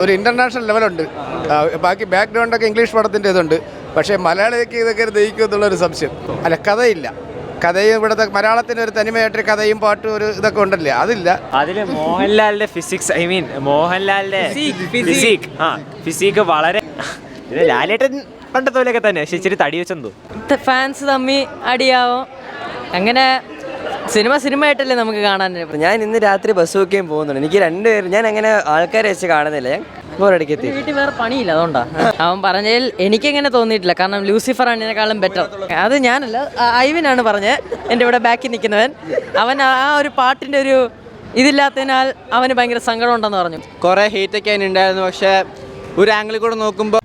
ഒരു ഇന്റർനാഷണൽ ലെവലുണ്ട്. ബാക്കി ബാക്ക്ഗ്രൗണ്ടൊക്കെ ഇംഗ്ലീഷ് പടത്തിൻ്റെ ഇതുണ്ട്. പക്ഷേ മലയാളിക്ക് ഇതൊക്കെ ദഹിക്കും എന്നുള്ളൊരു സംശയം. അല്ല, കഥയില്ല. കഥയും ഇവിടുത്തെ മലയാളത്തിന് ഒരു തനിമയായിട്ട് കഥയും പാട്ടും ഒരു ഇതൊക്കെ ഉണ്ടല്ലേ, അതില്ല. അതില് മോഹൻലാലിന്റെ ഫിസിക്സ്, ഐ മീൻ മോഹൻലാലിന്റെ ഫിസിക് വളരെ ലാലേട്ടൻ പണ്ടത്തെ പോലെയൊക്കെ തന്നെ, പക്ഷെ ഇച്ചിരി തടി വെച്ചെന്തോ. ഫാൻസ് തമ്മിൽ അടിയാവും. അങ്ങനെ സിനിമയായിട്ടല്ലേ നമുക്ക് കാണാൻ. ഞാൻ ഇന്ന് രാത്രി ബസ് നോക്കിയും പോകുന്നുണ്ട്. എനിക്ക് രണ്ടുപേരും ഞാൻ അങ്ങനെ ആൾക്കാരെ വെച്ച് കാണുന്നില്ല. ഞാൻ ബോറടിക്കത്തി. വീട്ടിൽ വേറെ പണിയില്ല, അതുകൊണ്ടാ. അവൻ പറഞ്ഞതിൽ എനിക്കങ്ങനെ തോന്നിയിട്ടില്ല. കാരണം ലൂസിഫർ ആണ് ഇതിനേക്കാളും ബെറ്റർ. അത് ഞാനല്ല, ഐവിനാണ് പറഞ്ഞത്, എൻ്റെ ഇവിടെ ബാക്കിൽ നിൽക്കുന്നവൻ. അവൻ ആ ഒരു പാട്ടിൻ്റെ ഒരു ഇതില്ലാത്തതിനാൽ അവന് ഭയങ്കര സങ്കടം ഉണ്ടെന്ന് പറഞ്ഞു. കുറേ ഹേറ്റൊക്കെ അതിനുണ്ടായിരുന്നു. പക്ഷേ ഒരു ആംഗിളിൽ കൂടെ നോക്കുമ്പോൾ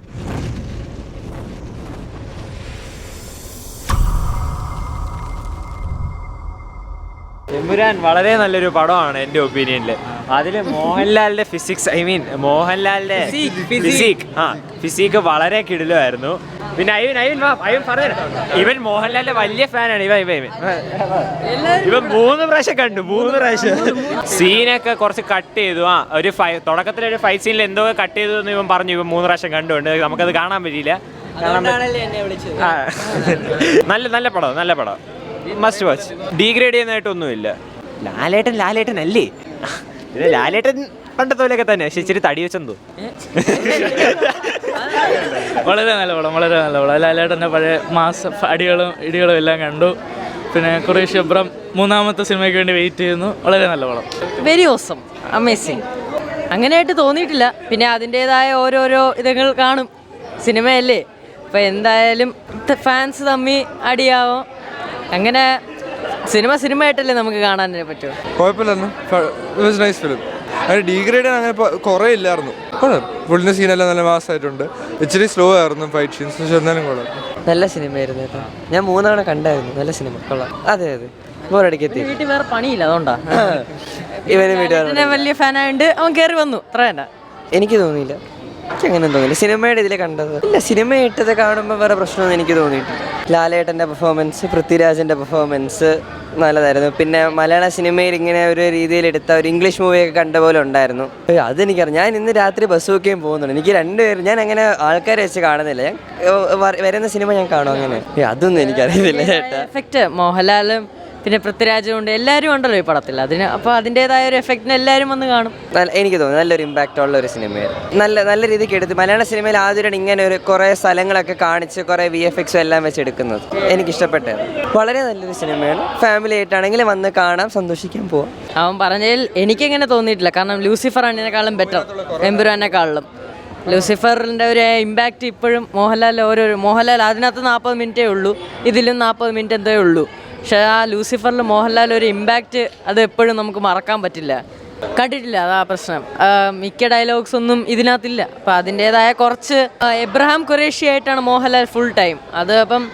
എമ്പുരാൻ വളരെ നല്ലൊരു പടമാണ് എൻ്റെ ഒപ്പീനിയനിൽ. അതിൽ മോഹൻലാലിന്റെ ഫിസിക്സ്, ഐ മീൻ മോഹൻലാലിന്റെ ഫിസിക് വളരെ കിടിലമായിരുന്നു. പിന്നെ ഇവൻ മോഹൻലാലിന്റെ വലിയ ഫാനാണ്. ഇവൻ 3 പ്രാവശ്യം കണ്ടു. 3 പ്രാവശ്യം സീനൊക്കെ കുറച്ച് കട്ട് ചെയ്തു. ഒരു തുടക്കത്തിലൊരു ഫൈറ്റ് സീനിൽ എന്തോ കട്ട് ചെയ്തു എന്ന് ഇവൻ പറഞ്ഞു. ഇവൻ 3 പ്രാവശ്യം കണ്ടുകൊണ്ട് നമുക്കത് കാണാൻ പറ്റിയില്ല. നല്ല പടം മസ്റ്റ് വാച്ച്. ഡീഗ്രേഡ് ചെയ്യുന്നതായിട്ടൊന്നുമില്ല. ലാലേട്ടൻ അല്ലേ, ലാലേട്ടൻ പണ്ടത്തെ പോലെയൊക്കെ തന്നെ, പക്ഷെ ഇച്ചിരി തടി വെച്ചെന്തോ. വളരെ നല്ല പടം. ലാലേട്ടൻ്റെ പഴയ മാസ് അടികളും ഇടികളും എല്ലാം കണ്ടു. പിന്നെ ഖുറേഷി അബ്രം 3ാമത്തെ സിനിമയ്ക്ക് വേണ്ടി വെയിറ്റ് ചെയ്യുന്നു. വളരെ നല്ല പടം. Very awesome, amazing. അങ്ങനെയായിട്ട് തോന്നിയിട്ടില്ല. പിന്നെ അതിൻ്റേതായ ഓരോരോ ഇതങ്ങൾ കാണും, സിനിമയല്ലേ. അപ്പോൾ എന്തായാലും ഫാൻസ് തമ്മിൽ അടിയാവും. അങ്ങനെ സിനിമയായിട്ടല്ലേ നമുക്ക് കാണാൻ പറ്റുമോ. കുഴപ്പമില്ലായിരുന്നു. Nice film. അതിന് ഡീഗ്രേഡ് അങ്ങനെ കുറേ ഇല്ലായിരുന്നു. ഫുള്ളിൻ്റെ സീനെല്ലാം നല്ല മാസമായിട്ടുണ്ട്. ഇച്ചിരി സ്ലോ ആയിരുന്നു ഫൈറ്റ് സീൻസ്, പക്ഷെ എന്നാലും കൊള്ളാം. നല്ല സിനിമയായിരുന്നു കേട്ടോ. ഞാൻ 3 തവണ കണ്ടായിരുന്നു. നല്ല സിനിമ, കൊള്ളാം. അതെ ബോറടിക്കത്തി. വീട്ടിൽ വേറെ പണിയില്ല, അതുകൊണ്ടാ. ഇവന് വീട്ടിൽ വലിയ ഫാനായോണ്ട് അവൻ കയറി വന്നു, അത്ര തന്നെ. എനിക്ക് തോന്നിയില്ല. എനിക്ക് അങ്ങനെ തോന്നിയില്ല. സിനിമയുടെ ഇതിൽ കണ്ടത് ഇല്ല. സിനിമ ഇട്ടത് കാണുമ്പോൾ വേറെ പ്രശ്നമൊന്നും എനിക്ക് തോന്നിയിട്ടില്ല. ലാലേട്ടൻ്റെ പെർഫോമൻസ്, പൃഥ്വിരാജിൻ്റെ പെർഫോമൻസ് നല്ലതായിരുന്നു. പിന്നെ മലയാള സിനിമയിൽ ഇങ്ങനെ ഒരു രീതിയിൽ എടുത്ത ഒരു ഇംഗ്ലീഷ് മൂവിയൊക്കെ കണ്ട പോലെ ഉണ്ടായിരുന്നു. അതെനിക്കറിയാം. ഞാൻ ഇന്ന് രാത്രി ബസ് നോക്കിയും പോകുന്നുണ്ട്. എനിക്ക് രണ്ടുപേരും ഞാൻ അങ്ങനെ ആൾക്കാരെ വെച്ച് കാണുന്നില്ല. ഞാൻ വരുന്ന സിനിമ ഞാൻ കാണും. അങ്ങനെ അതൊന്നും എനിക്കറിയത്തില്ല ചേട്ടാ. എഫക്റ്റ് മോഹൻലാലും പിന്നെ പൃഥ്വിരാജും ഉണ്ട്, എല്ലാവരും ഉണ്ടല്ലോ ഈ പടത്തിൽ. അപ്പോൾ അതിൻ്റെതായ ഒരു എഫക്റ്റിന് എല്ലാവരും വന്ന് കാണും. എനിക്ക് തോന്നുന്നു നല്ലൊരു ഇമ്പാക്റ്റ് ഉള്ള ഒരു സിനിമയായിരുന്നു. നല്ല രീതിക്ക് എടുത്ത് മലയാള സിനിമയിൽ ആദ്യമായിട്ടാണ് ഇങ്ങനെ ഒരു കുറേ സ്ഥലങ്ങളൊക്കെ കാണിച്ച് കുറേ VFX എല്ലാം വെച്ച് എടുക്കുന്നത്. എനിക്കിഷ്ടപ്പെട്ടത്. വളരെ നല്ലൊരു സിനിമയാണ്. ഫാമിലി ആയിട്ടാണെങ്കിലും വന്ന് കാണാം, സന്തോഷിക്കാൻ പോവാം. അവൻ പറഞ്ഞതിൽ എനിക്കങ്ങനെ തോന്നിയിട്ടില്ല. കാരണം ലൂസിഫർ ആണ് ഇതിനേക്കാളും ബെറ്റർ, എമ്പുരാനെക്കാളും. ലൂസിഫറിൻ്റെ ഒരു ഇമ്പാക്റ്റ് ഇപ്പോഴും മോഹൻലാൽ അതിനകത്ത് 40 മിനിറ്റേ ഉള്ളൂ, ഇതിലും 40 മിനിറ്റ് എന്തേ ഉള്ളൂ. പക്ഷേ ആ ലൂസിഫറിൽ മോഹൻലാൽ ഒരു ഇമ്പാക്റ്റ് അത് എപ്പോഴും നമുക്ക് മറക്കാൻ പറ്റില്ല. കണ്ടിട്ടില്ല, അതാ പ്രശ്നം. മിക്ക ഡയലോഗ്സ് ഒന്നും ഇതിനകത്തില്ല. അപ്പം അതിൻ്റേതായ കുറച്ച് എബ്രഹാം ഖുറേഷി ആയിട്ടാണ് മോഹൻലാൽ ഫുൾ ടൈം. അത് അപ്പം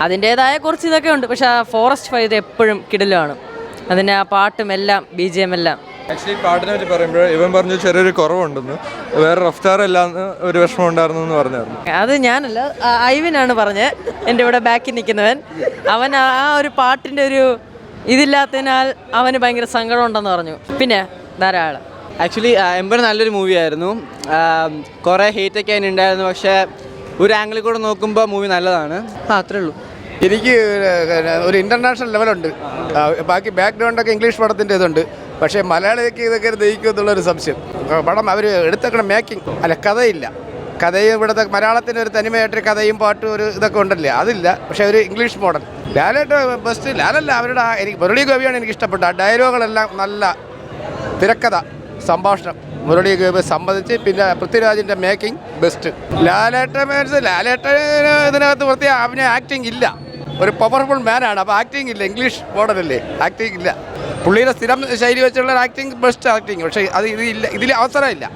അതിൻ്റേതായ കുറച്ച് ഇതൊക്കെ ഉണ്ട്. പക്ഷേ ആ ഫോറസ്റ്റ് ഫൈറ്റ് എപ്പോഴും കിടിലമാണ്. അതിൻ്റെ ആ പാട്ടും എല്ലാം BGM എല്ലാം. ആക്ച്വലി പാട്ടിനെ പറ്റി പറയുമ്പോൾ ഇവൻ പറഞ്ഞു ചെറിയൊരു കുറവുണ്ടെന്ന്, വേറെ റഫ്താർ അല്ലാന്ന് ഒരു വിഷമം ഉണ്ടായിരുന്നു എന്ന് പറഞ്ഞായിരുന്നു. അത് ഞാനല്ല, ഐവിനാണ് പറഞ്ഞത്, എൻ്റെ ഇവിടെ ബാക്കിൽ നിൽക്കുന്നവൻ. അവൻ ആ ഒരു പാട്ടിൻ്റെ ഒരു ഇതില്ലാത്തതിനാൽ അവന് ഭയങ്കര സങ്കടം ഉണ്ടെന്ന് പറഞ്ഞു. പിന്നെ ധാരാളം. ആക്ച്വലി എമ്പർ നല്ലൊരു മൂവിയായിരുന്നു. കുറേ ഹേറ്റൊക്കെ അതിനുണ്ടായിരുന്നു. പക്ഷേ ഒരു ആംഗിളിൽ കൂടെ നോക്കുമ്പോൾ മൂവി നല്ലതാണ്. അത്രേ ഉള്ളൂ. എനിക്ക് ഒരു ഇന്റർനാഷണൽ ലെവലുണ്ട്. ബാക്കി ബാക്ക്ഗ്രൗണ്ടൊക്കെ ഇംഗ്ലീഷ് പടത്തിൻ്റെ ഇതുണ്ട്. പക്ഷേ മലയാളിക്ക് ഇതൊക്കെ ദഹിക്കും എന്നുള്ളൊരു സംശയം. പടം അവർ എടുത്തേക്കണ മേക്കിംഗ്, അല്ല കഥയില്ല. കഥയും ഇവിടുത്തെ മലയാളത്തിന് ഒരു തനിമയായിട്ട് കഥയും പാട്ടും ഒരു ഇതൊക്കെ ഉണ്ടല്ലേ, അതില്ല. പക്ഷേ ഒരു ഇംഗ്ലീഷ് മോഡൽ. ലാലേട്ട് ബെസ്റ്റ്. ലാലല്ല, അവരുടെ എനിക്ക് മുരളി ഗോപിയാണ് എനിക്ക് ഇഷ്ടപ്പെട്ടത്. ആ ഡയലോഗുകളെല്ലാം നല്ല തിരക്കഥ, സംഭാഷണം മുരളി ഗോപി സംബന്ധിച്ച്. പിന്നെ പൃഥ്വിരാജിൻ്റെ മേക്കിംഗ് ബെസ്റ്റ്. ലാലേട്ടന് ഇതിനകത്ത് പ്രത്യേക അവന് ആക്ടിങ് ഇല്ല. ഒരു പവർഫുൾ മാനാണ്, അപ്പോൾ ആക്ടിങ് ഇല്ല. ഇംഗ്ലീഷ് മോഡലല്ലേ, ആക്ടിങ് ഇല്ല. പുള്ളിയുടെ സ്ഥിരം ശൈലി വെച്ചുള്ള ആക്ടിങ് ബെസ്റ്റ് ആക്ടിങ്. പക്ഷേ അത് ഇതിൽ അവസരമില്ല.